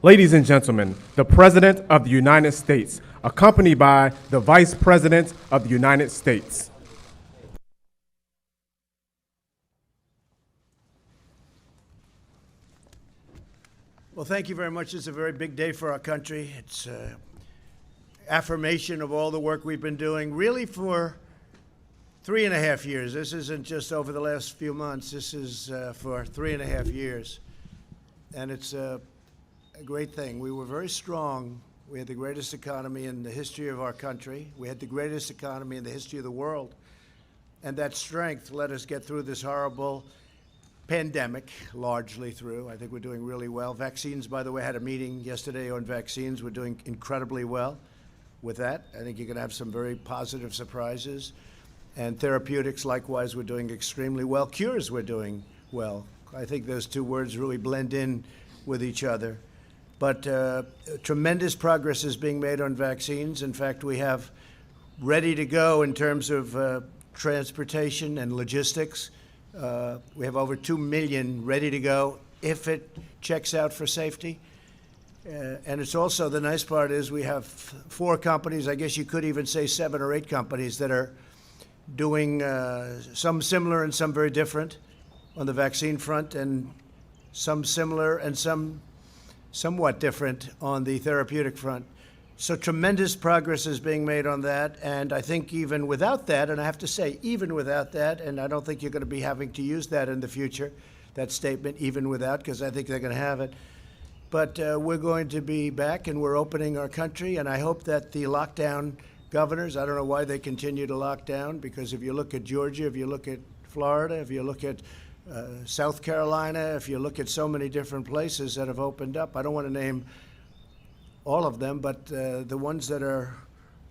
Ladies and gentlemen, the President of the United States, accompanied by the Vice President of the United States. Well, thank you very much. It's a very big day for our country. It's affirmation of all the work we've been doing, really for 3.5 years. This isn't just over the last few months. This is for 3.5 years. And it's a great thing. We were very strong. We had the greatest economy in the history of our country. We had the greatest economy in the history of the world. And that strength let us get through this horrible pandemic, largely through. I think we're doing really well. Vaccines, by the way, I had a meeting yesterday on vaccines. We're doing incredibly well with that. I think you're going to have some very positive surprises. And therapeutics, likewise, we're doing extremely well. Cures, we're doing well. I think those two words really blend in with each other. But tremendous progress is being made on vaccines. In fact, we have ready to go in terms of transportation and logistics. We have over 2 million ready to go if it checks out for safety. And it's also, the nice part is we have 4 companies, I guess you could even say 7 or 8 companies that are doing some similar and some very different on the vaccine front, and some similar and some somewhat different on the therapeutic front. So tremendous progress is being made on that, and I think even without that, and I have to say, even without that, and I don't think you're going to be having to use that in the future, that statement, even without, because I think they're going to have it. But we're going to be back, and we're opening our country, and I hope that the lockdown governors, I don't know why they continue to lock down, because if you look at Georgia, if you look at Florida, if you look at South Carolina, if you look at so many different places that have opened up, I don't want to name all of them, but the ones that are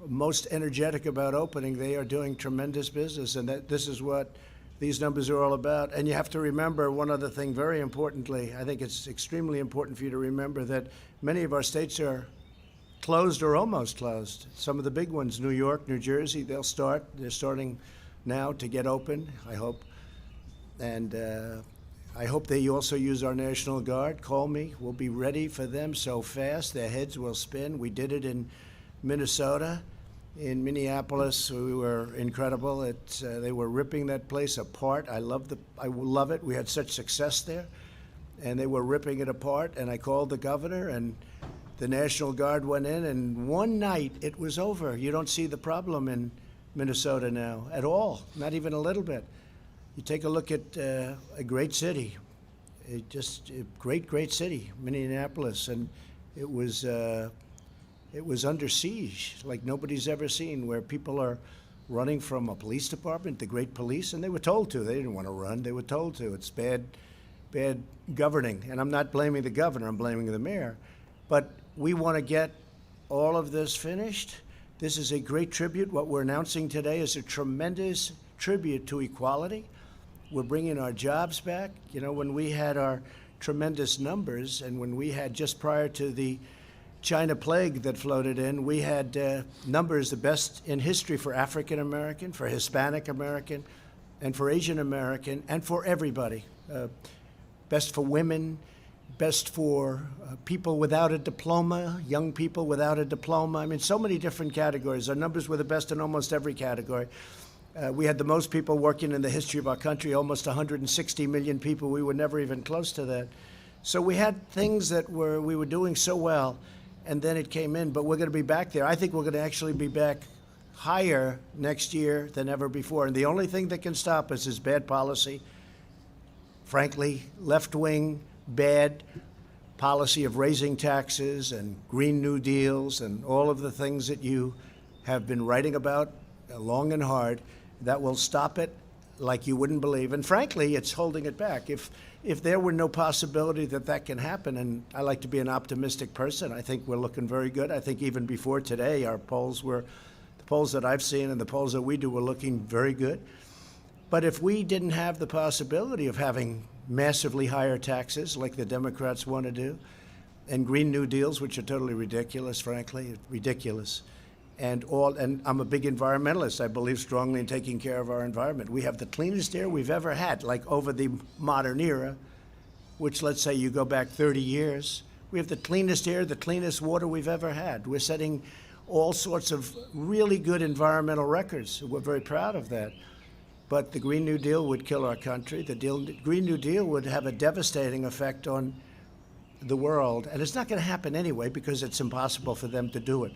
most energetic about opening, they are doing tremendous business, and this is what these numbers are all about. And you have to remember one other thing very importantly. I think it's extremely important for you to remember that many of our states are closed or almost closed. Some of the big ones, New York, New Jersey, they're starting now to get open, I hope. And I hope they also use our National Guard. Call me. We'll be ready for them so fast. Their heads will spin. We did it in Minnesota. In Minneapolis, we were incredible. They were ripping that place apart. I love it. We had such success there. And they were ripping it apart. And I called the governor, and the National Guard went in. And one night, it was over. You don't see the problem in Minnesota now at all, not even a little bit. You take a look at a great city, a great city, Minneapolis, and it was under siege like nobody's ever seen, where people are running from a police department, the great police, and they were told to. They didn't want to run. They were told to. It's bad governing, and I'm not blaming the governor. I'm blaming the mayor. But we want to get all of this finished. This is a great tribute. What we're announcing today is a tremendous tribute to equality. We're bringing our jobs back. You know, when we had our tremendous numbers, and when we had, just prior to the China plague that floated in, we had numbers the best in history for African American, for Hispanic American, and for Asian American, and for everybody. Best for women, best for people without a diploma, young people without a diploma. I mean, so many different categories. Our numbers were the best in almost every category. We had the most people working in the history of our country, almost 160 million people. We were never even close to that. So we had things that we were doing so well, and then it came in, but we're going to be back there. I think we're going to actually be back higher next year than ever before. And the only thing that can stop us is bad policy. Frankly, left-wing, bad policy of raising taxes and Green New Deals and all of the things that you have been writing about long and hard. That will stop it like you wouldn't believe. And frankly, it's holding it back. If there were no possibility that that can happen, and I like to be an optimistic person, I think we're looking very good. I think even before today, the polls that I've seen and the polls that we do were looking very good. But if we didn't have the possibility of having massively higher taxes like the Democrats want to do, and Green New Deals, which are totally ridiculous, frankly, ridiculous, and I'm a big environmentalist. I believe strongly in taking care of our environment. We have the cleanest air we've ever had, like over the modern era, which, let's say you go back 30 years, We have the cleanest air, the cleanest water we've ever had. We're setting all sorts of really good environmental records. We're very proud of that. But the Green New Deal would kill our country. The Green New Deal would have a devastating effect on the world. And it's not going to happen anyway because it's impossible for them to do it.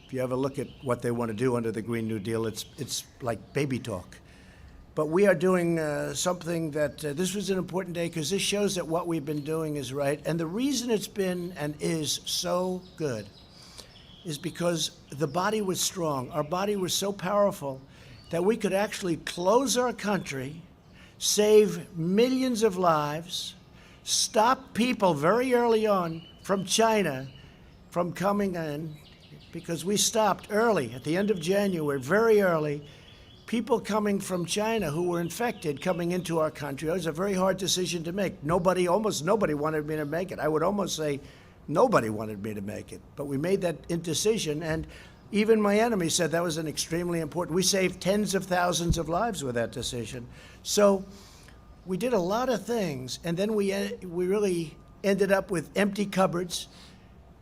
If you ever look at what they want to do under the Green New Deal, it's like baby talk. But we are doing something that this was an important day because this shows that what we've been doing is right. And the reason it's been and is so good is because the body was strong. Our body was so powerful that we could actually close our country, save millions of lives, stop people very early on from China from coming in, because we stopped early at the end of January, very early, people coming from China who were infected coming into our country. It was a very hard decision to make. Almost nobody wanted me to make it. I would almost say nobody wanted me to make it. But we made that indecision, and even my enemy said that was an extremely important. We saved tens of thousands of lives with that decision. So we did a lot of things, and then we really ended up with empty cupboards.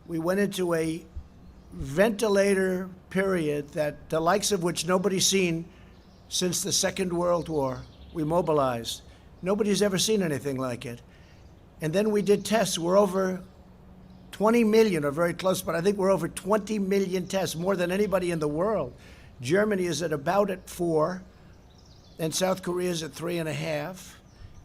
We went into a ventilator period that the likes of which nobody's seen since the Second World War. We mobilized. Nobody's ever seen anything like it. And then we did tests. We're over 20 million, or very close, but I think we're over 20 million tests, more than anybody in the world. Germany is at about at 4, and South Korea is at 3.5.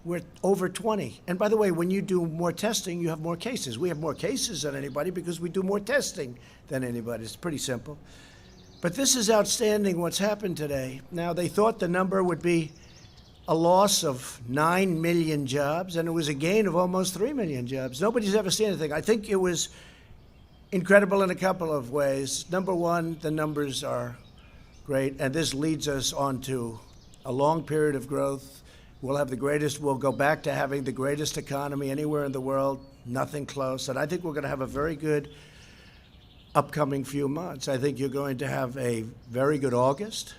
We're over 20. And by the way, when you do more testing, you have more cases. We have more cases than anybody because we do more testing than anybody. It's pretty simple. But this is outstanding what's happened today. Now, they thought the number would be a loss of 9 million jobs, and it was a gain of almost 3 million jobs. Nobody's ever seen anything. I think it was incredible in a couple of ways. Number one, the numbers are great, and this leads us on to a long period of growth. We'll go back to having the greatest economy anywhere in the world, nothing close. And I think we're going to have a very good upcoming few months. I think you're going to have a very good August,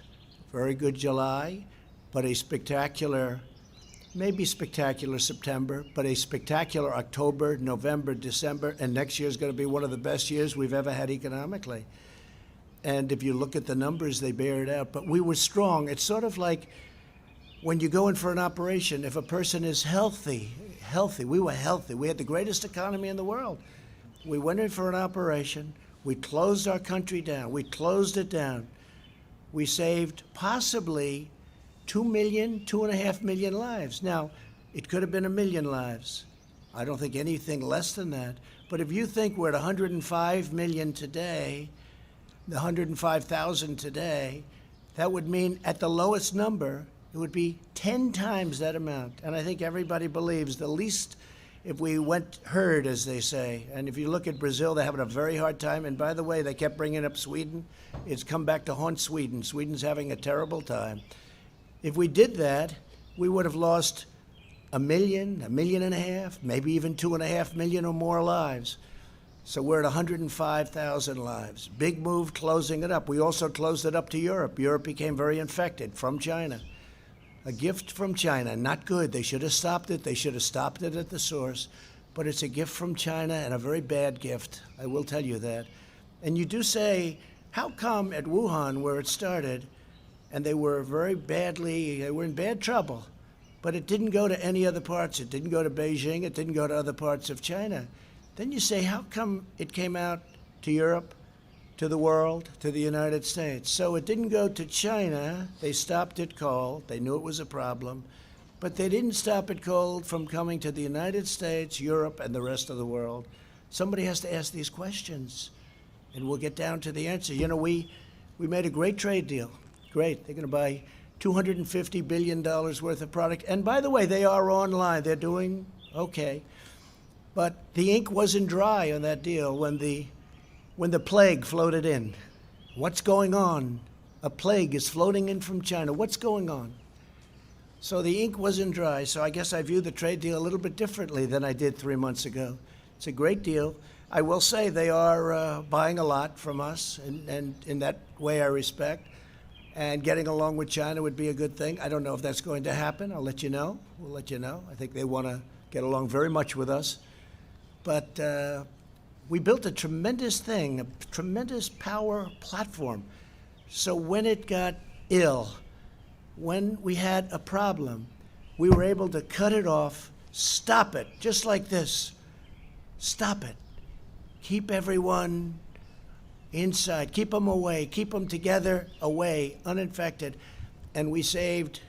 very good July, but a spectacular, maybe spectacular September, but a spectacular October, November, December, and next year is going to be one of the best years we've ever had economically. And if you look at the numbers, they bear it out. But we were strong. It's sort of like when you go in for an operation, if a person is healthy, we were healthy. We had the greatest economy in the world. We went in for an operation. We closed our country down. We closed it down. We saved possibly 2 million, 2.5 million lives. Now, it could have been 1 million lives. I don't think anything less than that. But if you think we're at 105 million today, the 105,000 today, that would mean at the lowest number, it would be 10 times that amount. And I think everybody believes the least, if we went herd, as they say. And if you look at Brazil, they're having a very hard time. And by the way, they kept bringing up Sweden. It's come back to haunt Sweden. Sweden's having a terrible time. If we did that, we would have lost 1 million, 1.5 million, maybe even 2.5 million or more lives. So we're at 105,000 lives. Big move closing it up. We also closed it up to Europe. Europe became very infected from China. A gift from China, not good. They should have stopped it. They should have stopped it at the source. But it's a gift from China, and a very bad gift. I will tell you that. And you do say, how come at Wuhan, where it started, and they were they were in bad trouble, but it didn't go to any other parts. It didn't go to Beijing. It didn't go to other parts of China. Then you say, how come it came out to Europe, to the world, to the United States? So it didn't go to China. They stopped it cold. They knew it was a problem. But they didn't stop it cold from coming to the United States, Europe, and the rest of the world. Somebody has to ask these questions, and we'll get down to the answer. You know, we made a great trade deal. Great. They're going to buy $250 billion worth of product. And by the way, they are online. They're doing okay. But the ink wasn't dry on that deal when the plague floated in. What's going on? A plague is floating in from China. What's going on? So the ink wasn't dry. So I guess I view the trade deal a little bit differently than I did 3 months ago. It's a great deal. I will say they are buying a lot from us, and in that way I respect. And getting along with China would be a good thing. I don't know if that's going to happen. I'll let you know. We'll let you know. I think they want to get along very much with us. But We built a tremendous thing, a tremendous power platform. So when it got ill, when we had a problem, we were able to cut it off, stop it, just like this. Stop it. Keep everyone inside, keep them away, keep them together, away, uninfected. And we saved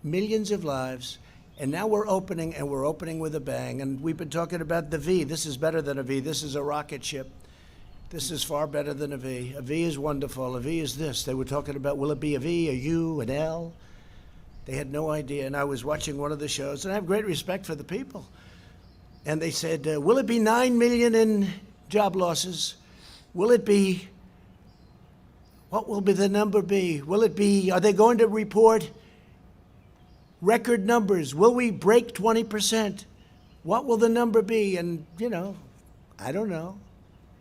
millions of lives. And now we're opening, and we're opening with a bang. And we've been talking about the V. This is better than a V. This is a rocket ship. This is far better than a V. A V is wonderful. A V is this. They were talking about, will it be a V, a U, an L? They had no idea. And I was watching one of the shows, and I have great respect for the people. And they said, will it be 9 million in job losses? Will it be, what will be the number be? Will it be, are they going to report record numbers? Will we break 20%? What will the number be? And, I don't know.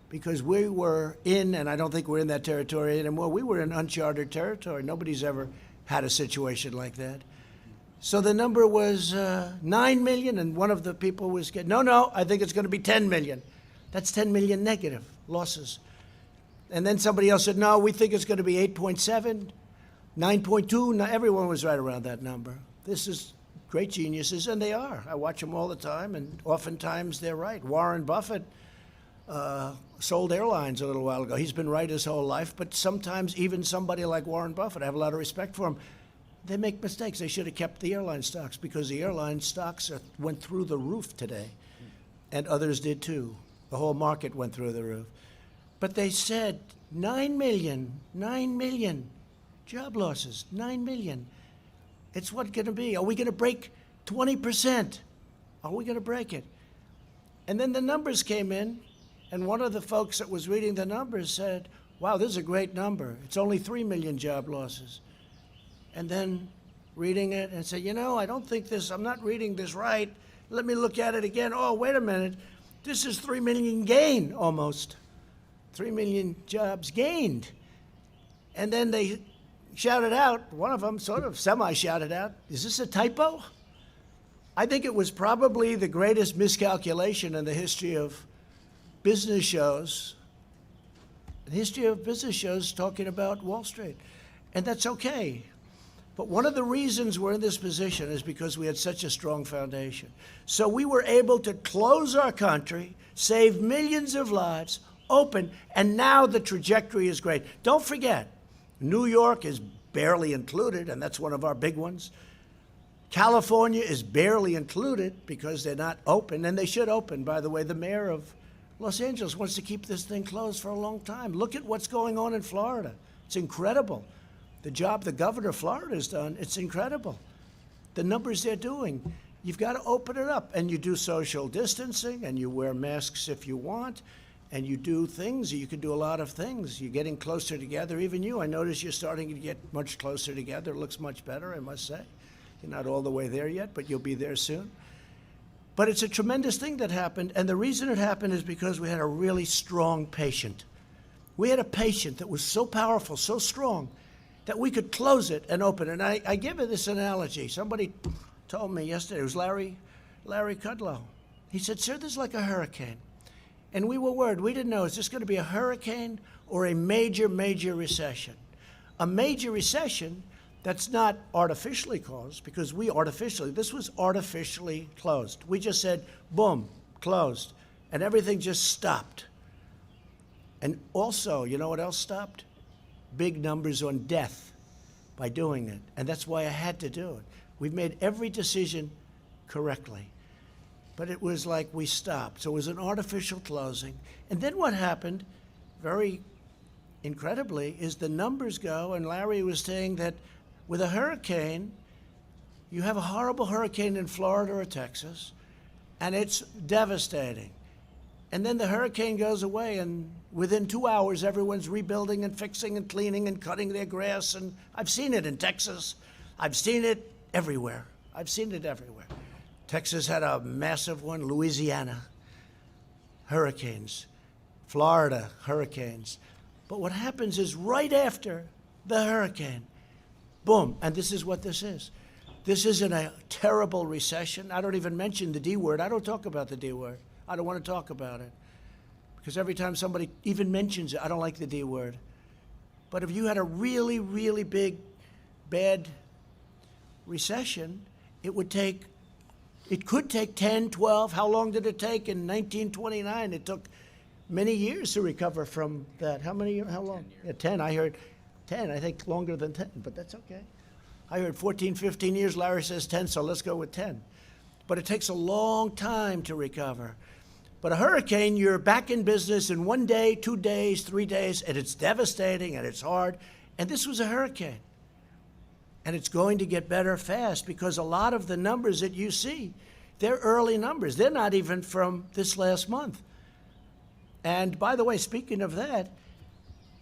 Because we were in, and I don't think we're in that territory anymore, we were in uncharted territory. Nobody's ever had a situation like that. So the number was 9 million, and one of the people was getting, no, I think it's going to be 10 million. That's 10 million negative losses. And then somebody else said, no, we think it's going to be 8.7, 9.2. No, everyone was right around that number. This is great geniuses, and they are. I watch them all the time, and oftentimes they're right. Warren Buffett sold airlines a little while ago. He's been right his whole life, but sometimes even somebody like Warren Buffett, I have a lot of respect for him, they make mistakes. They should have kept the airline stocks, because the airline stocks went through the roof today, and others did too. The whole market went through the roof. But they said 9 million job losses, 9 million. It's what going to be. Are we going to break 20%? Are we going to break it? And then the numbers came in, and one of the folks that was reading the numbers said, wow, this is a great number. It's only 3 million job losses. And then reading it and said, I don't think this, I'm not reading this right. Let me look at it again. Oh, wait a minute. This is 3 million gain almost. 3 million jobs gained. And then they shouted out, one of them sort of semi-shouted out, is this a typo? I think it was probably the greatest miscalculation in the history of business shows, talking about Wall Street. And that's okay. But one of the reasons we're in this position is because we had such a strong foundation. So we were able to close our country, save millions of lives, open, and now the trajectory is great. Don't forget, New York is barely included, and that's one of our big ones. California is barely included because they're not open, and they should open. By the way, the mayor of Los Angeles wants to keep this thing closed for a long time. Look at what's going on in Florida. It's incredible. The job the governor of Florida has done, it's incredible. The numbers they're doing. You've got to open it up, and you do social distancing, and you wear masks if you want, and you do things. You can do a lot of things. You're getting closer together. Even you, I notice you're starting to get much closer together. It looks much better, I must say. You're not all the way there yet, but you'll be there soon. But it's a tremendous thing that happened, and the reason it happened is because we had a really strong patient. We had a patient that was so powerful, so strong, that we could close it and open it. And I give it this analogy. Somebody told me yesterday, it was Larry Kudlow. He said, sir, this is like a hurricane. And we were worried. We didn't know, is this going to be a hurricane or a major, major recession? A major recession that's not artificially caused, because this was artificially closed. We just said, boom, closed. And everything just stopped. And also, you know what else stopped? Big numbers on death by doing it. And that's why I had to do it. We've made every decision correctly. But it was like we stopped. So it was an artificial closing. And then what happened, very incredibly, is the numbers go, and Larry was saying that with a hurricane, you have a horrible hurricane in Florida or Texas, and it's devastating. And then the hurricane goes away, and within 2 hours, everyone's rebuilding and fixing and cleaning and cutting their grass. And I've seen it in Texas. I've seen it everywhere. Texas had a massive one, Louisiana, hurricanes, Florida, hurricanes. But what happens is right after the hurricane, boom, and this is what this is. This isn't a terrible recession. I don't even mention the D word. I don't talk about the D word. I don't want to talk about it. because every time somebody even mentions it, I don't like the D word. But if you had a really, really big, bad recession, it could take 10, 12. How long did it take in 1929? It took many years to recover from that. How long? 10 yeah, 10. I heard 10. I think longer than 10, but that's okay. I heard 14, 15 years. Larry says 10, so let's go with 10. But it takes a long time to recover. But a hurricane, you're back in business in 1 day, 2 days, 3 days, and it's devastating and it's hard. And this was a hurricane. And it's going to get better fast because a lot of the numbers that you see, they're early numbers. They're not even from this last month. And by the way, speaking of that,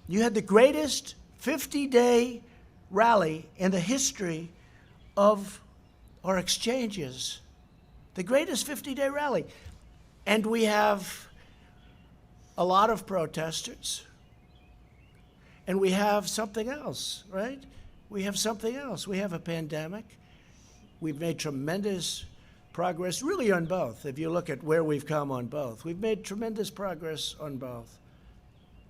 you had the greatest 50-day rally in the history of our exchanges. The greatest 50-day rally. And we have a lot of protesters. And we have something else, right? We have something else. We have a pandemic. We've made tremendous progress, really on both. If you look at where we've come on both, we've made tremendous progress on both.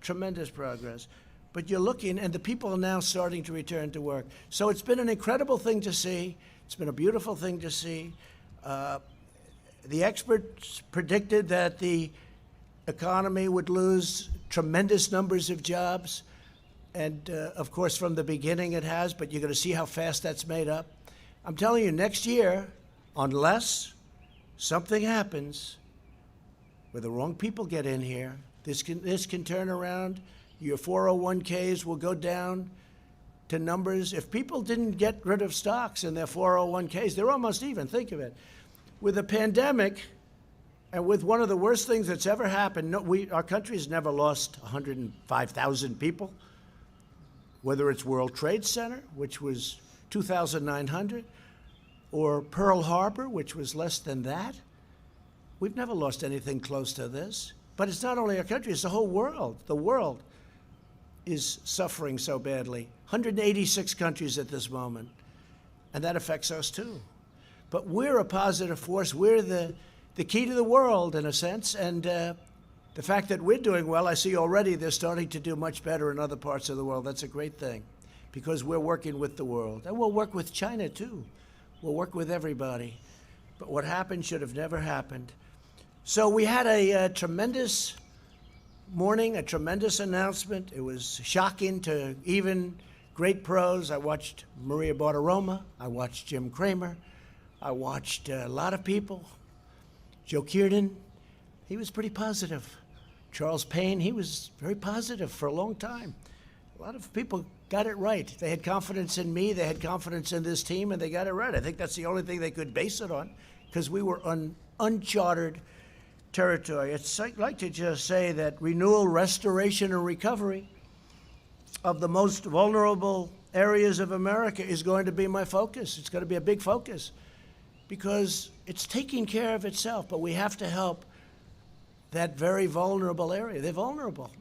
Tremendous progress. But you're looking, and the people are now starting to return to work. So it's been an incredible thing to see. It's been a beautiful thing to see. The experts predicted that the economy would lose tremendous numbers of jobs. And, of course, from the beginning it has, but you're going to see how fast that's made up. I'm telling you, next year, unless something happens where the wrong people get in here, this can turn around. Your 401ks will go down to numbers. If people didn't get rid of stocks in their 401ks, they're almost even. Think of it. With a pandemic and with one of the worst things that's ever happened, our country's never lost 105,000 people. Whether it's World Trade Center, which was 2,900, or Pearl Harbor, which was less than that. We've never lost anything close to this. But it's not only our country, it's the whole world. The world is suffering so badly. 186 countries at this moment. And that affects us too. But we're a positive force. We're the key to the world, in a sense. And the fact that we're doing well, I see already they're starting to do much better in other parts of the world. That's a great thing because we're working with the world. And we'll work with China, too. We'll work with everybody. But what happened should have never happened. So we had a tremendous morning, a tremendous announcement. It was shocking to even great pros. I watched Maria Bartiromo. I watched Jim Cramer. I watched a lot of people. Joe Kiernan, he was pretty positive. Charles Payne, he was very positive for a long time. A lot of people got it right. They had confidence in me, they had confidence in this team, and they got it right. I think that's the only thing they could base it on, because we were on uncharted territory. I'd like to just say that renewal, restoration, and recovery of the most vulnerable areas of America is going to be my focus. It's going to be a big focus, because it's taking care of itself, but we have to help that very vulnerable area. They're vulnerable.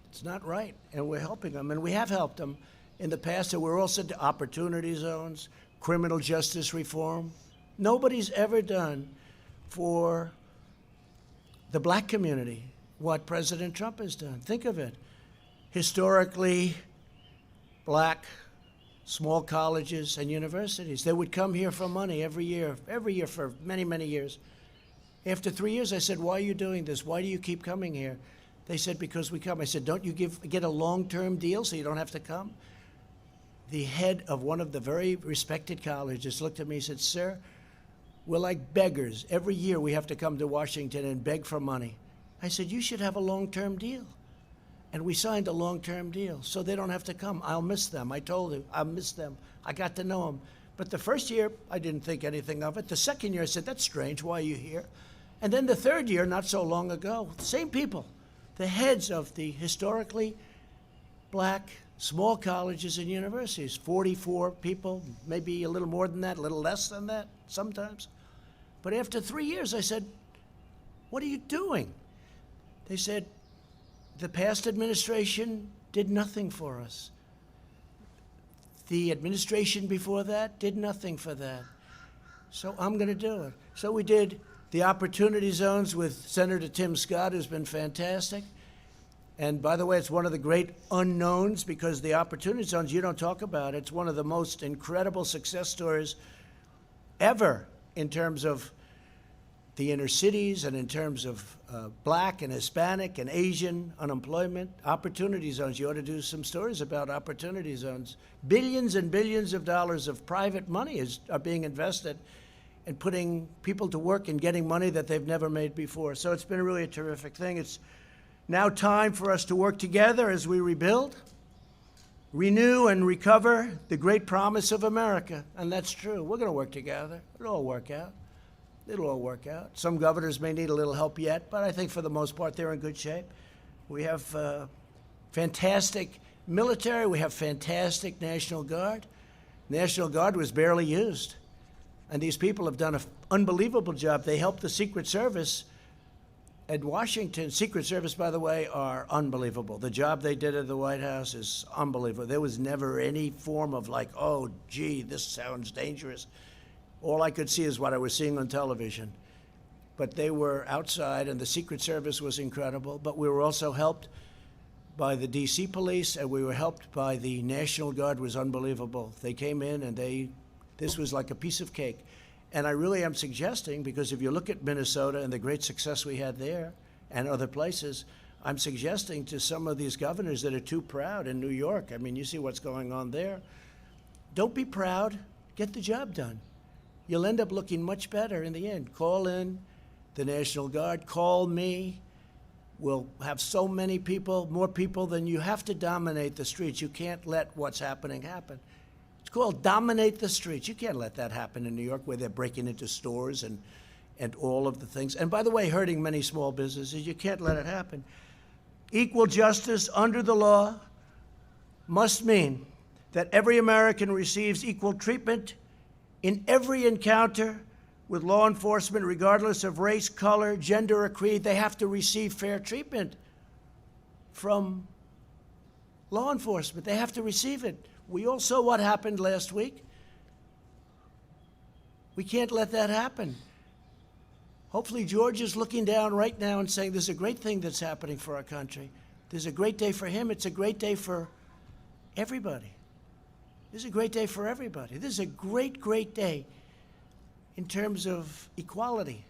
It's not right, and we're helping them, and we have helped them in the past, and we're also to opportunity zones, criminal justice reform. Nobody's ever done for the black community what President Trump has done. Think of it. Historically black small colleges and universities, they would come here for money every year for many, many years. After 3 years, I said, why are you doing this? Why do you keep coming here? They said, because we come. I said, don't you get a long-term deal so you don't have to come? The head of one of the very respected colleges looked at me and said, sir, we're like beggars. Every year we have to come to Washington and beg for money. I said, you should have a long-term deal. And we signed a long-term deal so they don't have to come. I'll miss them. I told him, I'll miss them. I got to know them. But the first year, I didn't think anything of it. The second year, I said, that's strange. Why are you here? And then the third year, not so long ago, same people, the heads of the historically black small colleges and universities, 44 people, maybe a little more than that, a little less than that sometimes. But after 3 years, I said, what are you doing? They said, the past administration did nothing for us. The administration before that did nothing for that. So I'm going to do it. So we did The opportunity zones with Senator Tim Scott has been fantastic. And by the way, it's one of the great unknowns because the opportunity zones, you don't talk about. It's one of the most incredible success stories ever in terms of the inner cities and in terms of black and Hispanic and Asian unemployment. Opportunity zones, you ought to do some stories about opportunity zones. Billions and billions of dollars of private money are being invested in putting people to work and getting money that they've never made before. So it's been really a terrific thing. It's now time for us to work together as we rebuild, renew, and recover the great promise of America. And that's true. We're going to work together. It'll all work out. It'll all work out. Some governors may need a little help yet, but I think for the most part they're in good shape. We have fantastic military. We have fantastic National Guard. National Guard was barely used. And these people have done an unbelievable job. They helped the Secret Service at Washington. Secret Service, by the way, are unbelievable. The job they did at the White House is unbelievable. There was never any form of like, oh, gee, this sounds dangerous. All I could see is what I was seeing on television. But they were outside, and the Secret Service was incredible. But we were also helped by the D.C. police, and we were helped by the National Guard. Was unbelievable. They came in, and this was like a piece of cake. And I really am suggesting, because if you look at Minnesota and the great success we had there and other places, I'm suggesting to some of these governors that are too proud in New York, I mean, you see what's going on there. Don't be proud. Get the job done. You'll end up looking much better in the end. Call in the National Guard. Call me. We'll have so many people, more people than you have to dominate the streets. You can't let what's happening happen. It's called dominate the streets. You can't let that happen in New York where they're breaking into stores and all of the things. And by the way, hurting many small businesses. You can't let it happen. Equal justice under the law must mean that every American receives equal treatment in every encounter with law enforcement, regardless of race, color, gender, or creed. They have to receive fair treatment from law enforcement. They have to receive it. We all saw what happened last week. We can't let that happen. Hopefully George is looking down right now and saying, this is a great thing that's happening for our country. This is a great day for him. It's a great day for everybody. This is a great day for everybody. This is a great, great day in terms of equality.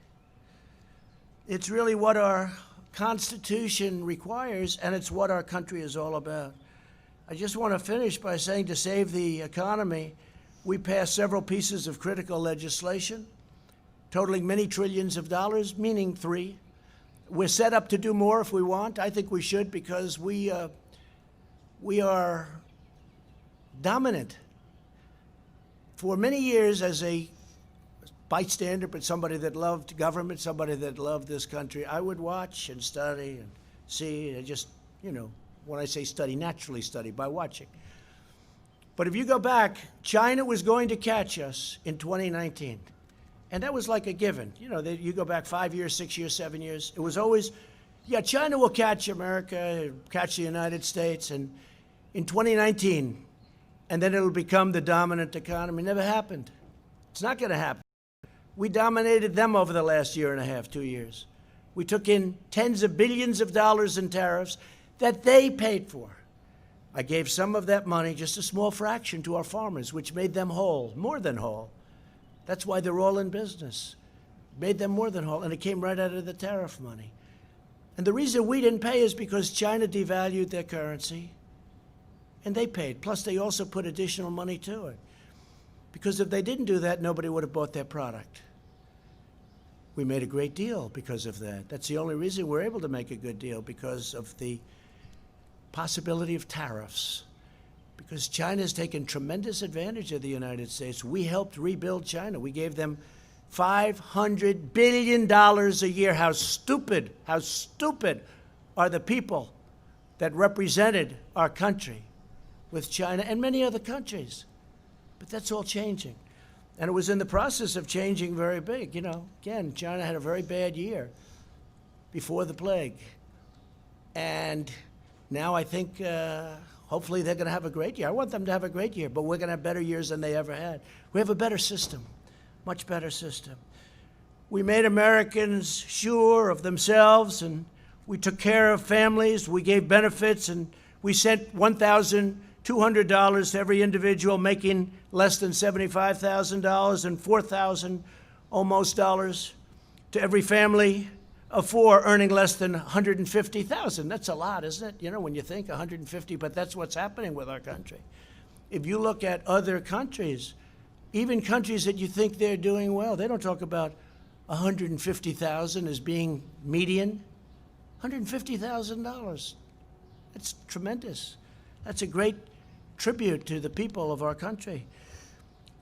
It's really what our Constitution requires, and it's what our country is all about. I just want to finish by saying, to save the economy, we passed several pieces of critical legislation totaling many trillions of dollars, meaning 3. We're set up to do more if we want. I think we should, because we are dominant. For many years, as a bystander, but somebody that loved government, somebody that loved this country, I would watch and study and see, and just, when I say study, naturally study by watching. But if you go back, China was going to catch us in 2019. And that was like a given. You go back 5 years, 6 years, 7 years. It was always, yeah, China will catch America, catch the United States, and in 2019, and then it'll become the dominant economy. Never happened. It's not going to happen. We dominated them over the last year and a half, 2 years. We took in tens of billions of dollars in tariffs that they paid for. I gave some of that money, just a small fraction, to our farmers, which made them whole, more than whole. That's why they're all in business. Made them more than whole, and it came right out of the tariff money. And the reason we didn't pay is because China devalued their currency, and they paid. Plus, they also put additional money to it. Because if they didn't do that, nobody would have bought their product. We made a great deal because of that. That's the only reason we're able to make a good deal, because of the possibility of tariffs. Because China's taken tremendous advantage of the United States. We helped rebuild China. We gave them $500 billion a year. How stupid are the people that represented our country with China and many other countries. But that's all changing. And it was in the process of changing very big. Again, China had a very bad year before the plague. And now I think hopefully they're going to have a great year. I want them to have a great year, but we're going to have better years than they ever had. We have a better system, much better system. We made Americans sure of themselves, and we took care of families. We gave benefits, and we sent $1,200 to every individual making less than $75,000 and $4,000 almost dollars to every family of four earning less than $150,000. That's a lot, isn't it? You know, when you think 150, but that's what's happening with our country. If you look at other countries, even countries that you think they're doing well, they don't talk about 150,000 as being median. $150,000. That's tremendous. That's a great tribute to the people of our country.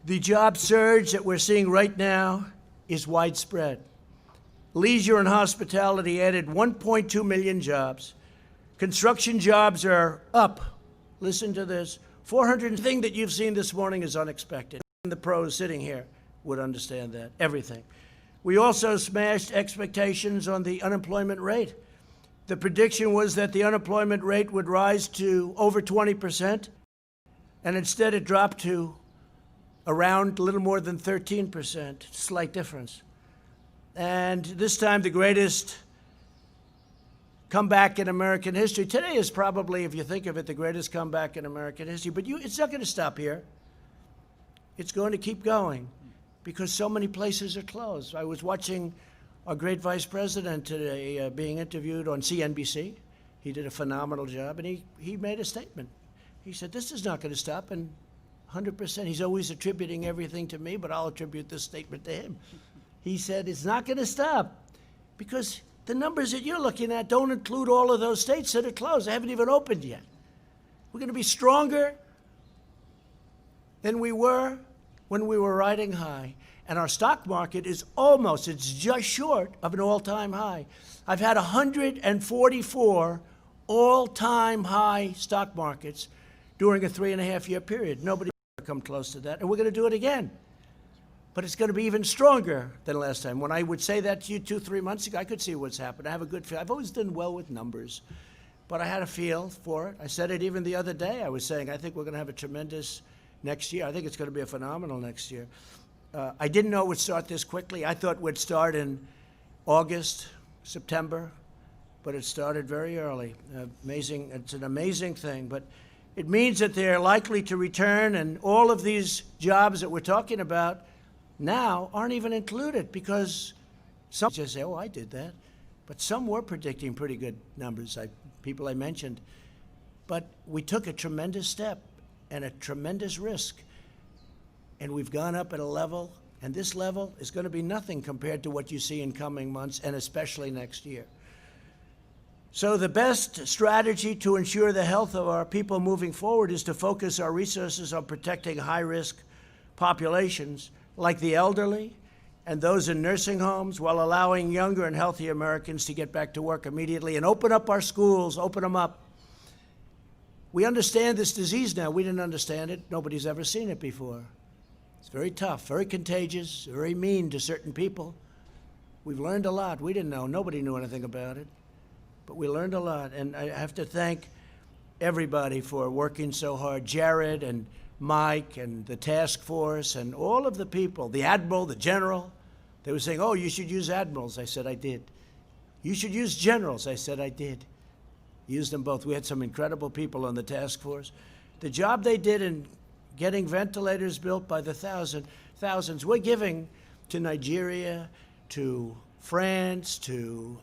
The job surge that we're seeing right now is widespread. Leisure and hospitality added 1.2 million jobs. Construction jobs are up. Listen to this. 400 thing that you've seen this morning is unexpected. The pros sitting here would understand that. Everything. We also smashed expectations on the unemployment rate. The prediction was that the unemployment rate would rise to over 20%, and instead it dropped to around a little more than 13%, slight difference. And this time, the greatest comeback in American history. Today is probably, if you think of it, the greatest comeback in American history. But it's not going to stop here. It's going to keep going because so many places are closed. I was watching our great vice president today being interviewed on CNBC. He did a phenomenal job, and he made a statement. He said, this is not going to stop, and 100%. He's always attributing everything to me, but I'll attribute this statement to him. He said, it's not going to stop because the numbers that you're looking at don't include all of those states that are closed. They haven't even opened yet. We're going to be stronger than we were when we were riding high. And our stock market is almost, it's just short of an all-time high. I've had 144 all-time high stock markets during a 3.5-year period. Nobody's ever come close to that, and we're going to do it again. But it's going to be even stronger than last time. When I would say that to you 2-3 months ago, I could see what's happened. I have a good feel. I've always done well with numbers, but I had a feel for it. I said it even the other day. I was saying, I think we're going to have a tremendous next year. I think it's going to be a phenomenal next year. I didn't know it would start this quickly. I thought we'd start in August, September, but it started very early. Amazing. It's an amazing thing, but it means that they're likely to return, and all of these jobs that we're talking about now aren't even included because some just say, oh, I did that. But some were predicting pretty good numbers, people I mentioned. But we took a tremendous step and a tremendous risk. And we've gone up at a level, and this level is going to be nothing compared to what you see in coming months, and especially next year. So the best strategy to ensure the health of our people moving forward is to focus our resources on protecting high-risk populations like the elderly and those in nursing homes, while allowing younger and healthy Americans to get back to work immediately and open up our schools, open them up. We understand this disease now. We didn't understand it. Nobody's ever seen it before. It's very tough, very contagious, very mean to certain people. We've learned a lot. We didn't know. Nobody knew anything about it. But we learned a lot. And I have to thank everybody for working so hard. Jared and Mike and the task force and all of the people, the admiral, the general. They were saying, oh, you should use admirals. I said, I did. You should use generals. I said, I did. Used them both. We had some incredible people on the task force. The job they did in getting ventilators built by the thousands, we're giving to Nigeria, to France, to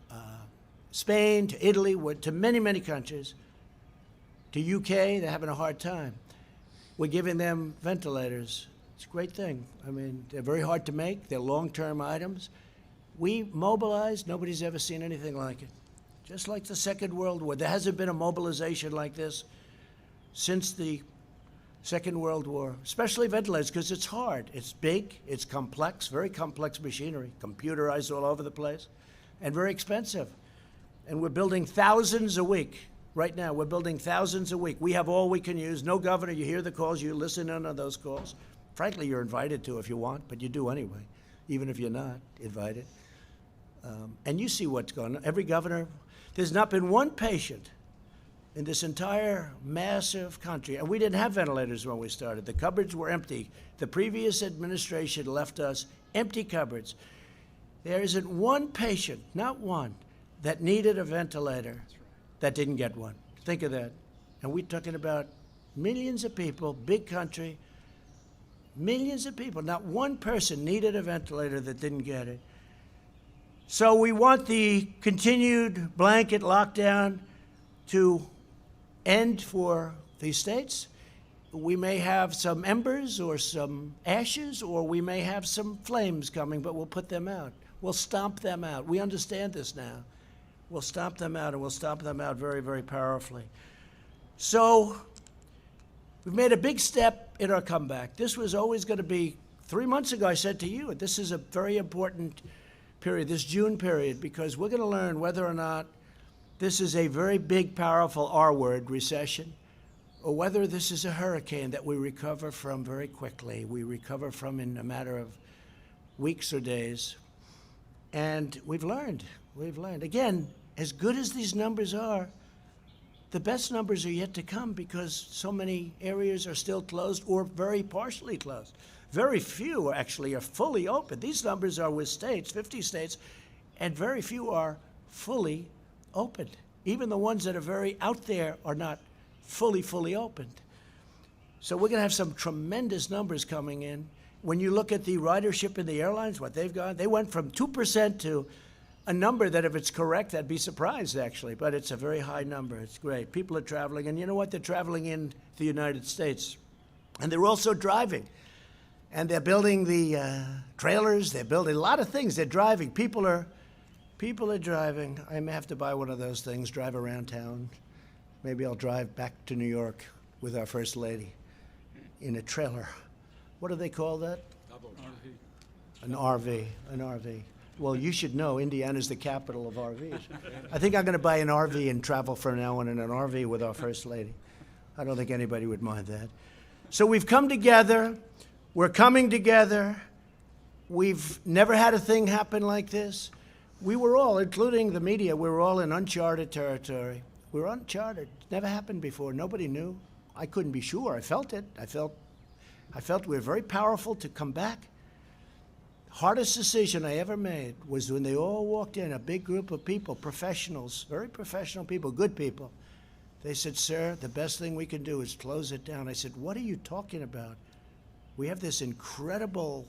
Spain, to Italy, to many, many countries, to UK. They're having a hard time. We're giving them ventilators. It's a great thing. I mean, they're very hard to make. They're long-term items. We mobilized. Nobody's ever seen anything like it. Just like the Second World War. There hasn't been a mobilization like this since the Second World War, especially ventilators, because it's hard. It's big. It's complex, very complex machinery, computerized all over the place, and very expensive. And we're building thousands a week. Right now, we're building thousands a week. We have all we can use. No governor, you hear the calls, you listen in on those calls. Frankly, you're invited to if you want, but you do anyway, even if you're not invited. And you see what's going on. Every governor, there's not been one patient in this entire massive country, and we didn't have ventilators when we started. The cupboards were empty. The previous administration left us empty cupboards. There isn't one patient, not one, that needed a ventilator that didn't get one. Think of that. And we're talking about millions of people, big country, millions of people. Not one person needed a ventilator that didn't get it. So we want the continued blanket lockdown to end for these states. We may have some embers or some ashes, or we may have some flames coming, but we'll put them out. We'll stomp them out. We understand this now. We'll stomp them out, and we'll stomp them out very, very powerfully. So we've made a big step in our comeback. This was always going to be, 3 months ago I said to you, this is a very important period, this June period, because we're going to learn whether or not this is a very big, powerful R word, recession, or whether this is a hurricane that we recover from very quickly. We recover from in a matter of weeks or days. And we've learned. Again, as good as these numbers are, the best numbers are yet to come because so many areas are still closed or very partially closed. Very few actually are fully open. These numbers are with states, 50 states, and very few are fully opened. Even the ones that are very out there are not fully opened. So we're going to have some tremendous numbers coming in. When you look at the ridership in the airlines, what they've got, they went from 2% to a number that if it's correct, I'd be surprised actually, but it's a very high number. It's great. People are traveling, and you know what? They're traveling in the United States. And they're also driving. And they're building the trailers. They're building a lot of things. They're driving. People are driving. I may have to buy one of those things, drive around town. Maybe I'll drive back to New York with our First Lady in a trailer. What do they call that? An RV. An RV. Well, you should know Indiana's the capital of RVs. I think I'm going to buy an RV and travel from now on in an RV with our First Lady. I don't think anybody would mind that. So we've come together. We're coming together. We've never had a thing happen like this. We were all, including the media, we were all in uncharted territory. We were uncharted. Never happened before. Nobody knew. I couldn't be sure. I felt it. I felt we were very powerful to come back. Hardest decision I ever made was when they all walked in, a big group of people, professionals, very professional people, good people. They said, "Sir, the best thing we can do is close it down." I said, "What are you talking about? We have this incredible,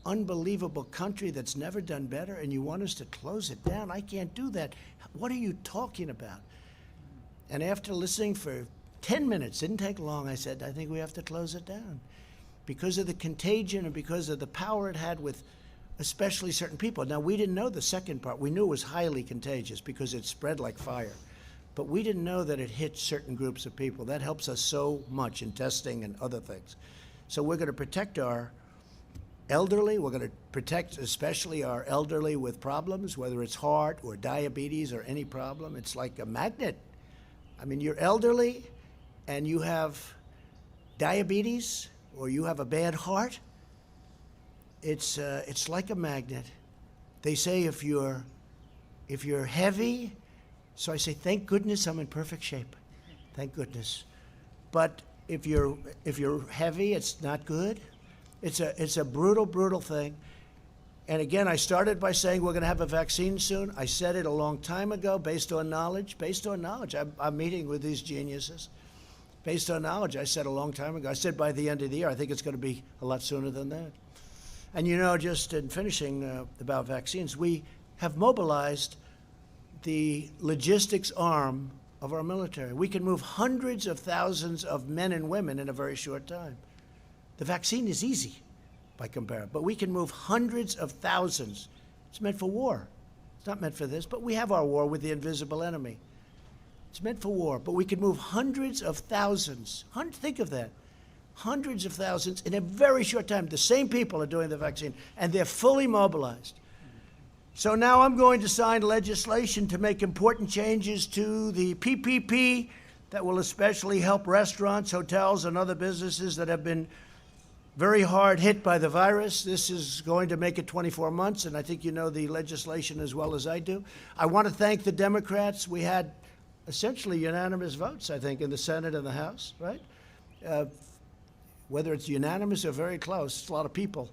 unbelievable country that's never done better, and you want us to close it down? I can't do that. What are you talking about?" And after listening for 10 minutes, didn't take long, I said, "I think we have to close it down." Because of the contagion and because of the power it had with especially certain people. Now, we didn't know the second part. We knew it was highly contagious because it spread like fire. But we didn't know that it hit certain groups of people. That helps us so much in testing and other things. So we're going to protect our elderly. We're going to protect especially our elderly with problems, whether it's heart or diabetes or any problem. It's like a magnet. I mean, you're elderly and you have diabetes or you have a bad heart, it's like a magnet. They say if you're heavy, so I say, thank goodness I'm in perfect shape. Thank goodness. But if you're heavy, it's not good. It's a brutal thing. And again, I started by saying we're going to have a vaccine soon. I said it a long time ago, based on knowledge. I'm meeting with these geniuses. Based on knowledge, I said a long time ago. I said by the end of the year. I think it's going to be a lot sooner than that. And you know, just in finishing about vaccines, we have mobilized the logistics arm of our military. We can move hundreds of thousands of men and women in a very short time. The vaccine is easy by comparison, but we can move hundreds of thousands. It's meant for war. It's not meant for this, but we have our war with the invisible enemy. It's meant for war, but we can move hundreds of thousands. Think of that. Hundreds of thousands in a very short time. The same people are doing the vaccine, and they're fully mobilized. So now I'm going to sign legislation to make important changes to the PPP that will especially help restaurants, hotels, and other businesses that have been very hard hit by the virus. This is going to make it 24 months, and I think you know the legislation as well as I do. I want to thank the Democrats. We had essentially unanimous votes, I think, in the Senate and the House, right? Whether it's unanimous or very close, it's a lot of people.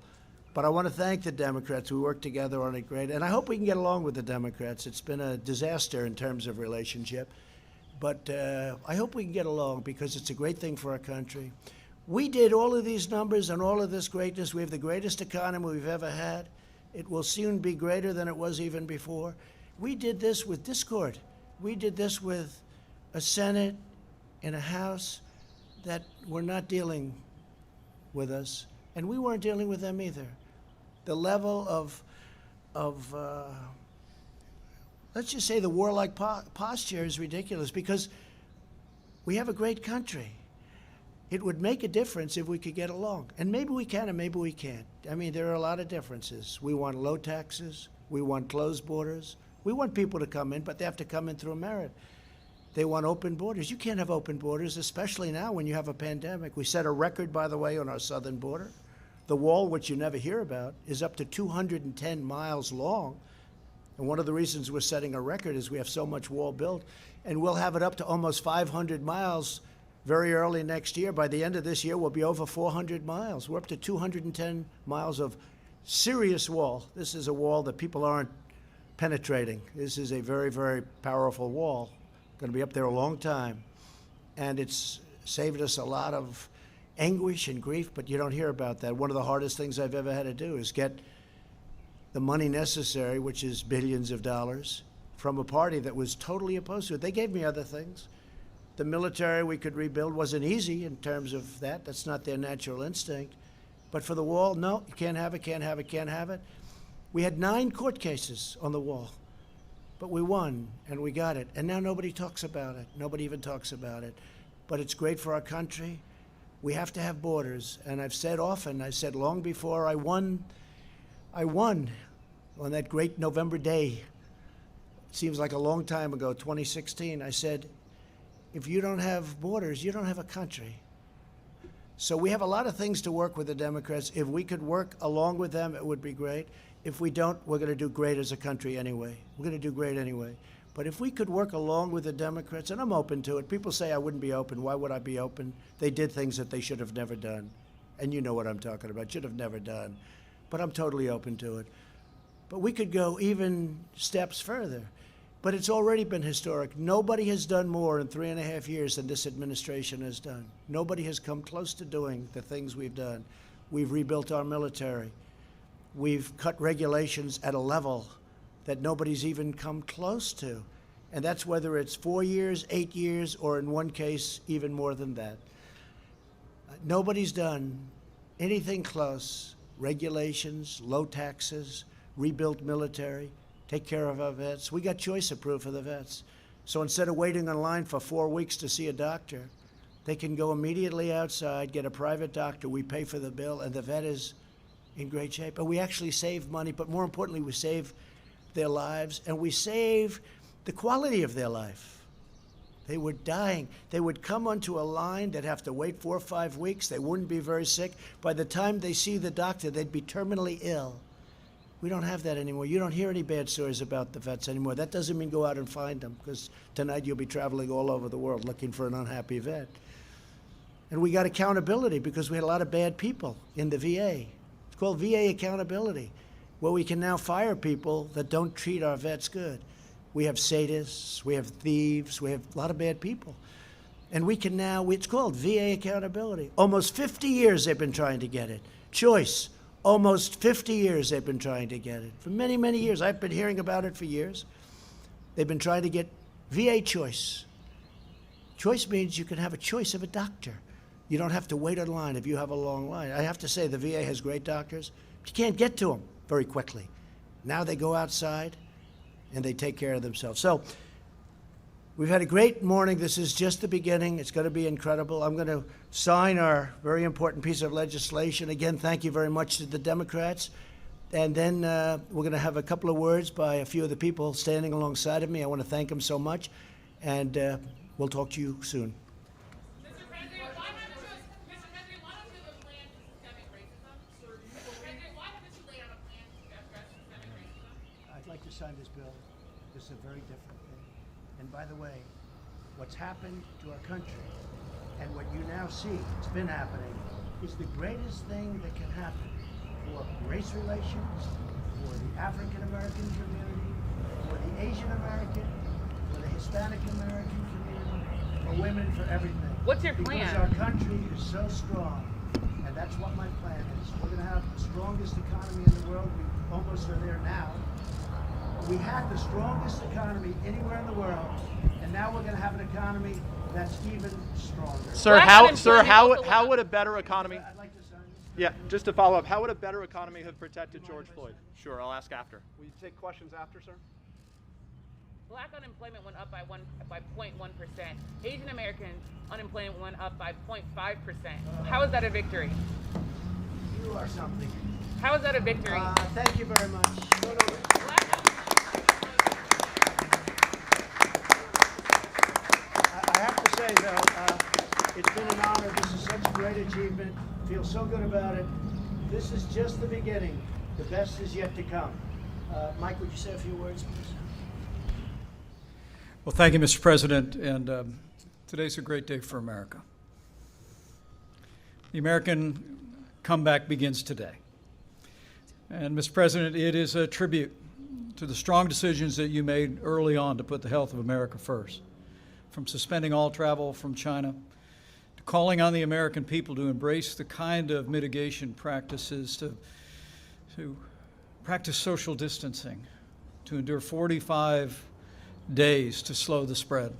But I want to thank the Democrats. We worked together on it great. And I hope we can get along with the Democrats. It's been a disaster in terms of relationship. But I hope we can get along because it's a great thing for our country. We did all of these numbers and all of this greatness. We have the greatest economy we've ever had. It will soon be greater than it was even before. We did this with discord. We did this with a Senate and a House that were not dealing with us, and we weren't dealing with them either. The level of let's just say the warlike posture is ridiculous because we have a great country. It would make a difference if we could get along. And maybe we can and maybe we can't. I mean, there are a lot of differences. We want low taxes. We want closed borders. We want people to come in, but they have to come in through merit. They want open borders. You can't have open borders, especially now when you have a pandemic. We set a record, by the way, on our southern border. The wall, which you never hear about, is up to 210 miles long. And one of the reasons we're setting a record is we have so much wall built. And we'll have it up to almost 500 miles very early next year. By the end of this year, we'll be over 400 miles. We're up to 210 miles of serious wall. This is a wall that people aren't penetrating. This is a very, very powerful wall. Going to be up there a long time. And it's saved us a lot of anguish and grief, but you don't hear about that. One of the hardest things I've ever had to do is get the money necessary, which is billions of dollars, from a party that was totally opposed to it. They gave me other things. The military we could rebuild wasn't easy in terms of that. That's not their natural instinct. But for the wall, no, you can't have it, can't have it, can't have it. We had 9 court cases on the wall, but we won and we got it. And now nobody talks about it. Nobody even talks about it. But it's great for our country. We have to have borders. And I've said often, I said long before I won on that great November day. It seems like a long time ago, 2016. I said, if you don't have borders, you don't have a country. So we have a lot of things to work with the Democrats. If we could work along with them, it would be great. If we don't, we're going to do great as a country anyway. We're going to do great anyway. But if we could work along with the Democrats, and I'm open to it. People say I wouldn't be open. Why would I be open? They did things that they should have never done. And you know what I'm talking about. Should have never done. But I'm totally open to it. But we could go even steps further. But it's already been historic. Nobody has done more in 3.5 years than this administration has done. Nobody has come close to doing the things we've done. We've rebuilt our military. We've cut regulations at a level that nobody's even come close to. And that's whether it's 4 years, 8 years, or in one case, even more than that. Nobody's done anything close. Regulations, low taxes, rebuilt military, take care of our vets. We got choice approved for the vets. So instead of waiting in line for 4 weeks to see a doctor, they can go immediately outside, get a private doctor, we pay for the bill, and the vet is in great shape. And we actually save money, but more importantly, we save their lives, and we save the quality of their life. They were dying. They would come onto a line, they'd have to wait 4 or 5 weeks, they wouldn't be very sick. By the time they see the doctor, they'd be terminally ill. We don't have that anymore. You don't hear any bad stories about the vets anymore. That doesn't mean go out and find them, because tonight you'll be traveling all over the world looking for an unhappy vet. And we got accountability because we had a lot of bad people in the VA. It's called VA accountability, where we can now fire people that don't treat our vets good. We have sadists, we have thieves, we have a lot of bad people. And we can now, it's called VA accountability. Almost 50 years they've been trying to get it. Choice, almost 50 years they've been trying to get it. For many, many years. I've been hearing about it for years. They've been trying to get VA choice. Choice means you can have a choice of a doctor. You don't have to wait in line if you have a long line. I have to say, the VA has great doctors. You can't get to them very quickly. Now they go outside and they take care of themselves. So we've had a great morning. This is just the beginning. It's going to be incredible. I'm going to sign our very important piece of legislation. Again, thank you very much to the Democrats. And then we're going to have a couple of words by a few of the people standing alongside of me. I want to thank them so much. And we'll talk to you soon. Mr. President, why haven't you laid out a plan to address systemic racism? I'd like to sign this bill. This is a very different thing. And by the way, what's happened to our country and what you now see, it's been happening, is the greatest thing that can happen for race relations, for the African American community, for the Asian American, for the Hispanic American community, for women, for everything. What's your plan? Because our country is so strong, and that's what my plan is. We're going to have the strongest economy in the world. We almost are there now. We had the strongest economy anywhere in the world, and now we're going to have an economy that's even stronger. Sir, how would a better economy? I'd like to sign this. Yeah, just to follow up, how would a better economy have protected George Floyd? Sure, I'll ask after. Will you take questions after, sir? Black unemployment went up by 0.1%. Asian American unemployment went up by 0.5%. How is that a victory? You are something. How is that a victory? Thank you very much. I have to say, though, it's been an honor. This is such a great achievement. Feel so good about it. This is just the beginning. The best is yet to come. Mike, would you say a few words, please? Well, thank you, Mr. President, and today's a great day for America. The American comeback begins today. And, Mr. President, it is a tribute to the strong decisions that you made early on to put the health of America first, from suspending all travel from China to calling on the American people to embrace the kind of mitigation practices to practice social distancing, to endure 45 days to slow the spread.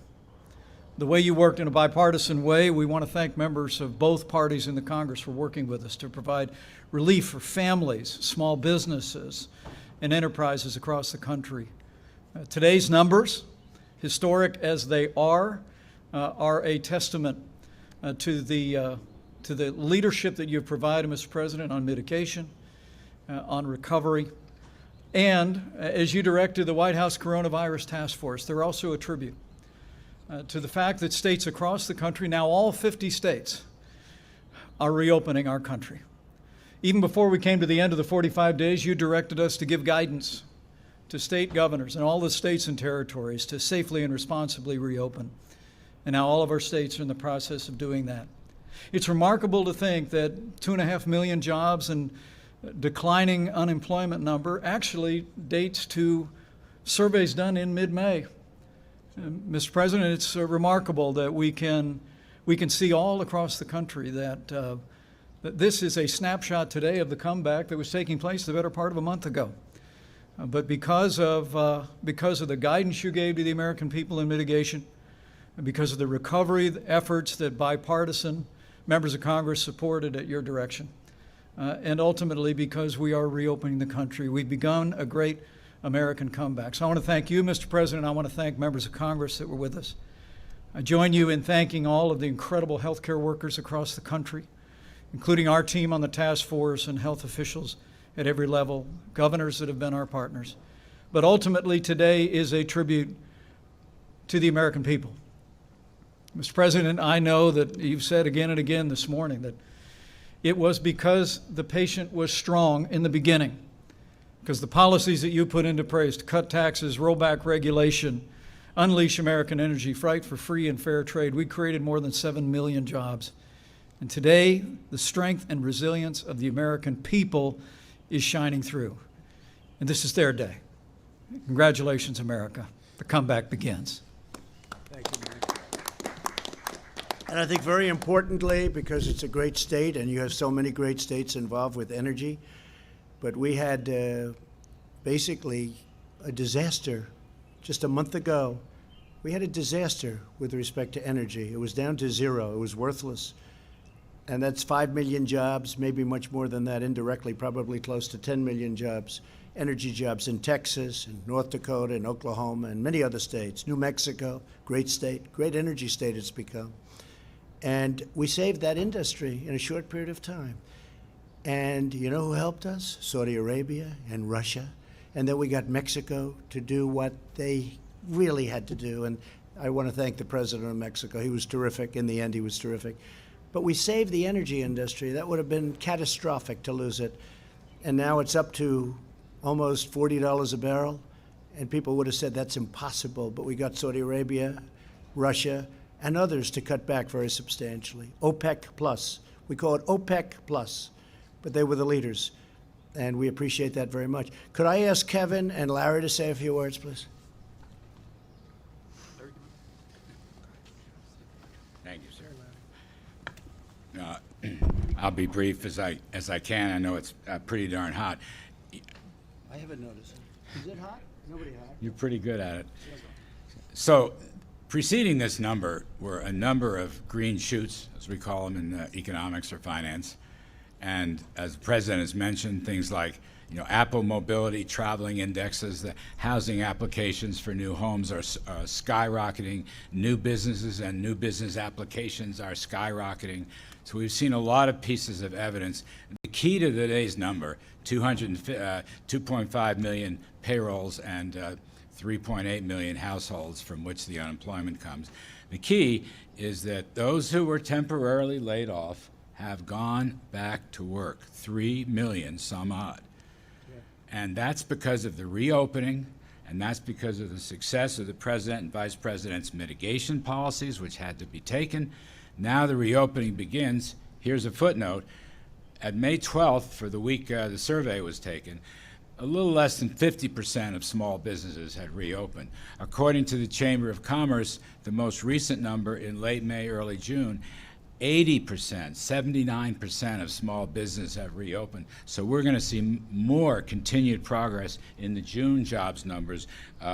The way you worked in a bipartisan way, we want to thank members of both parties in the Congress for working with us to provide relief for families, small businesses, and enterprises across the country. Today's numbers, historic as they are a testament to the leadership that you've provided, Mr. President, on mitigation, on recovery. And as you directed the White House Coronavirus Task Force, they're also a tribute to the fact that states across the country, now all 50 states, are reopening our country. Even before we came to the end of the 45 days, you directed us to give guidance to state governors and all the states and territories to safely and responsibly reopen. And now all of our states are in the process of doing that. It's remarkable to think that 2.5 million jobs and declining unemployment number actually dates to surveys done in mid-May. Mr. President, it's remarkable that we can see all across the country that this is a snapshot today of the comeback that was taking place the better part of a month ago. But because of the guidance you gave to the American people in mitigation, and because of the recovery efforts that bipartisan members of Congress supported at your direction, and ultimately because we are reopening the country, we've begun a great American comeback. So I want to thank you, Mr. President. I want to thank members of Congress that were with us. I join you in thanking all of the incredible healthcare workers across the country, including our team on the task force and health officials at every level, governors that have been our partners. But ultimately, today is a tribute to the American people. Mr. President, I know that you've said again and again this morning that it was because the patient was strong in the beginning, because the policies that you put into place to cut taxes, roll back regulation, unleash American energy, fight for free and fair trade, we created more than 7 million jobs. And today, the strength and resilience of the American people is shining through. And this is their day. Congratulations, America. The comeback begins. Thank you, Mike. And I think very importantly, because it's a great state and you have so many great states involved with energy, but we had basically a disaster just a month ago. We had a disaster with respect to energy. It was down to zero. It was worthless. And that's 5 million jobs, maybe much more than that indirectly, probably close to 10 million jobs, energy jobs in Texas and North Dakota and Oklahoma and many other states. New Mexico, great state, great energy state it's become. And we saved that industry in a short period of time. And you know who helped us? Saudi Arabia and Russia. And then we got Mexico to do what they really had to do. And I want to thank the president of Mexico. He was terrific. In the end, he was terrific. But we saved the energy industry. That would have been catastrophic to lose it. And now it's up to almost $40 a barrel. And people would have said that's impossible. But we got Saudi Arabia, Russia, and others to cut back very substantially. OPEC plus. We call it OPEC plus. But they were the leaders. and we appreciate that very much. Could I ask Kevin and Larry to say a few words, please? Thank you, sir. I'll be brief as I can. I know it's pretty darn hot. I haven't noticed. Is it hot? Nobody hot. You're pretty good at it. So, preceding this number were a number of green shoots, as we call them in economics or finance. And as the president has mentioned, things like Apple mobility, traveling indexes, the housing applications for new homes are skyrocketing. New businesses and new business applications are skyrocketing. So we've seen a lot of pieces of evidence. The key to today's number, 2.5 million payrolls and 3.8 million households from which the unemployment comes. The key is that those who were temporarily laid off have gone back to work, 3 million some odd. And that's because of the reopening, and that's because of the success of the president and vice president's mitigation policies, which had to be taken. Now the reopening begins. Here's a footnote. At May 12th, for the week the survey was taken, a little less than 50% of small businesses had reopened. According to the Chamber of Commerce, the most recent number in late May, early June, 80%, 79% of small business have reopened. So we're going to see more continued progress in the June jobs numbers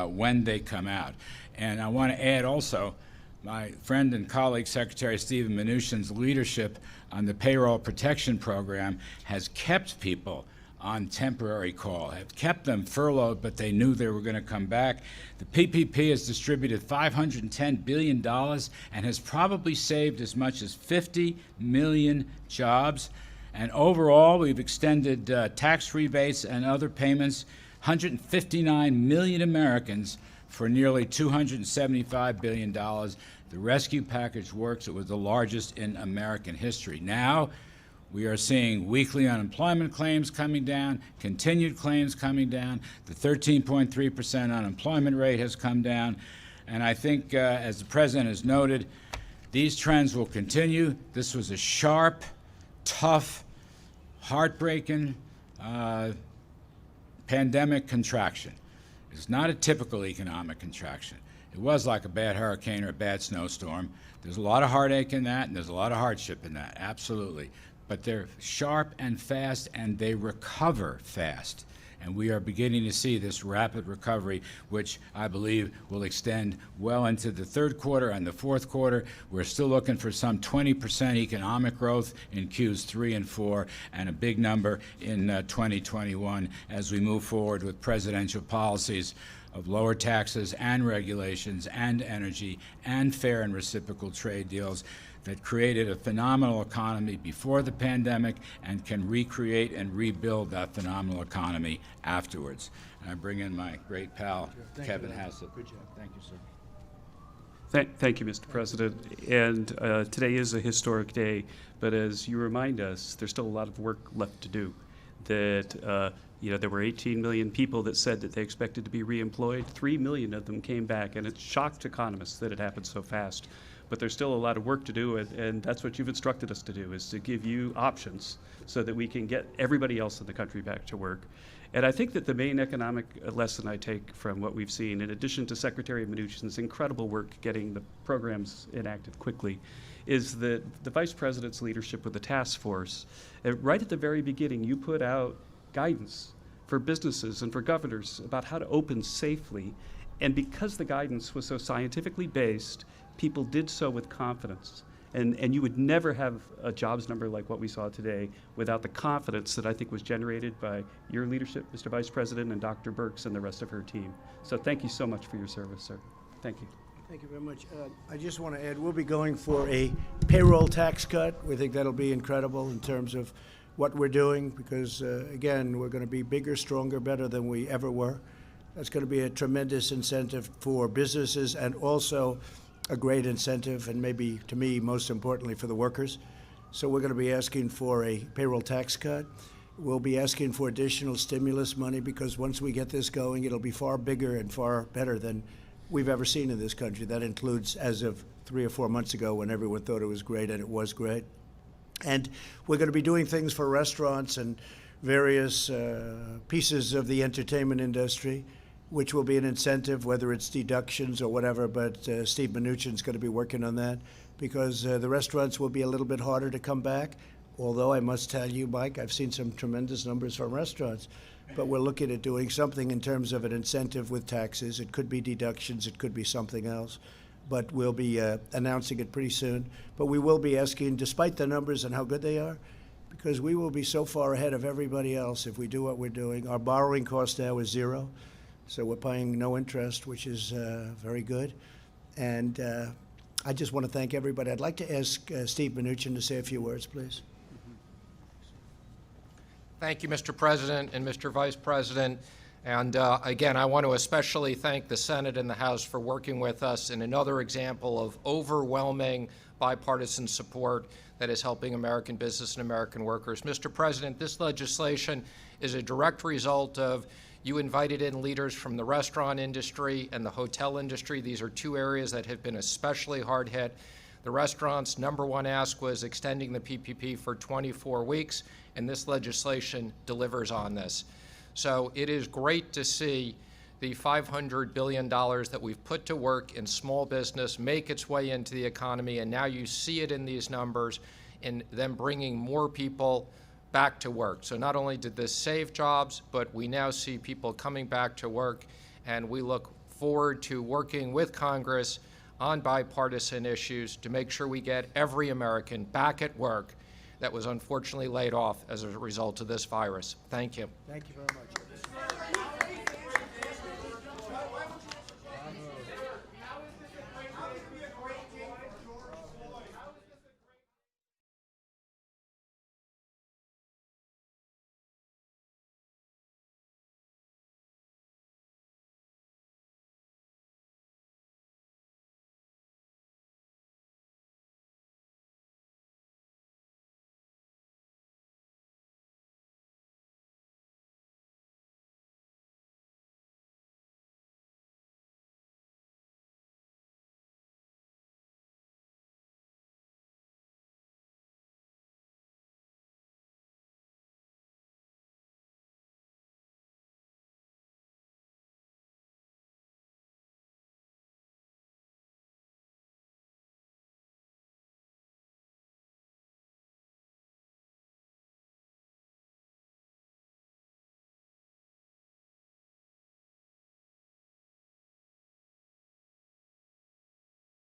when they come out. And I want to add also, my friend and colleague, Secretary Stephen Mnuchin's leadership on the payroll protection program has kept people on temporary call, have kept them furloughed, but they knew they were going to come back. The PPP has distributed $510 billion and has probably saved as much as 50 million jobs. And overall, we've extended tax rebates and other payments, 159 million Americans for nearly $275 billion. The rescue package works. It was the largest in American history. Now, we are seeing weekly unemployment claims coming down, continued claims coming down. The 13.3% unemployment rate has come down. And I think, as the president has noted, these trends will continue. This was a sharp, tough, heartbreaking pandemic contraction. It's not a typical economic contraction. It was like a bad hurricane or a bad snowstorm. There's a lot of heartache in that, and there's a lot of hardship in that, absolutely. But they're sharp and fast, and they recover fast. And we are beginning to see this rapid recovery, which I believe will extend well into the third quarter and the fourth quarter. We're still looking for some 20% economic growth in Qs 3 and 4, and a big number in 2021 as we move forward with presidential policies of lower taxes and regulations and energy and fair and reciprocal trade deals that created a phenomenal economy before the pandemic and can recreate and rebuild that phenomenal economy afterwards. And I bring in my great pal, Kevin Hassett. Good job. Thank you, sir. Thank you, Mr. President. And today is a historic day, but as you remind us, there's still a lot of work left to do. That there were 18 million people that said that they expected to be reemployed. 3 million of them came back, and it shocked economists that it happened so fast. But there's still a lot of work to do, and that's what you've instructed us to do, is to give you options so that we can get everybody else in the country back to work. And I think that the main economic lesson I take from what we've seen, in addition to Secretary Mnuchin's incredible work getting the programs enacted quickly, is that the Vice President's leadership with the task force, right at the very beginning, you put out guidance for businesses and for governors about how to open safely. And because the guidance was so scientifically based, people did so with confidence. And you would never have a jobs number like what we saw today without the confidence that I think was generated by your leadership, Mr. Vice President, and Dr. Birx and the rest of her team. So thank you so much for your service, sir. Thank you. Thank you very much. I just want to add, we'll be going for a payroll tax cut. We think that'll be incredible in terms of what we're doing because, again, we're going to be bigger, stronger, better than we ever were. That's going to be a tremendous incentive for businesses and also a great incentive, and maybe, to me, most importantly, for the workers. So we're going to be asking for a payroll tax cut. We'll be asking for additional stimulus money because once we get this going, it'll be far bigger and far better than we've ever seen in this country. That includes as of 3 or 4 months ago when everyone thought it was great, and it was great. And we're going to be doing things for restaurants and various pieces of the entertainment industry, which will be an incentive, whether it's deductions or whatever, but Steve Mnuchin's going to be working on that because the restaurants will be a little bit harder to come back, although I must tell you, Mike, I've seen some tremendous numbers from restaurants, but we're looking at doing something in terms of an incentive with taxes. It could be deductions, it could be something else, but we'll be announcing it pretty soon. But we will be asking, despite the numbers and how good they are, because we will be so far ahead of everybody else if we do what we're doing. Our borrowing cost now is zero. So we're paying no interest, which is very good. And I just want to thank everybody. I'd like to ask Steve Mnuchin to say a few words, please. Thank you, Mr. President and Mr. Vice President. And again, I want to especially thank the Senate and the House for working with us in another example of overwhelming bipartisan support that is helping American business and American workers. Mr. President, this legislation is a direct result of you invited in leaders from the restaurant industry and the hotel industry. These are two areas that have been especially hard hit. The restaurants' #1 ask was extending the PPP for 24 weeks, and this legislation delivers on this. So it is great to see the $500 billion that we've put to work in small business make its way into the economy, and now you see it in these numbers and them bringing more people back to work. So not only did this save jobs, but we now see people coming back to work, and we look forward to working with Congress on bipartisan issues to make sure we get every American back at work that was unfortunately laid off as a result of this virus. Thank you. Thank you very much.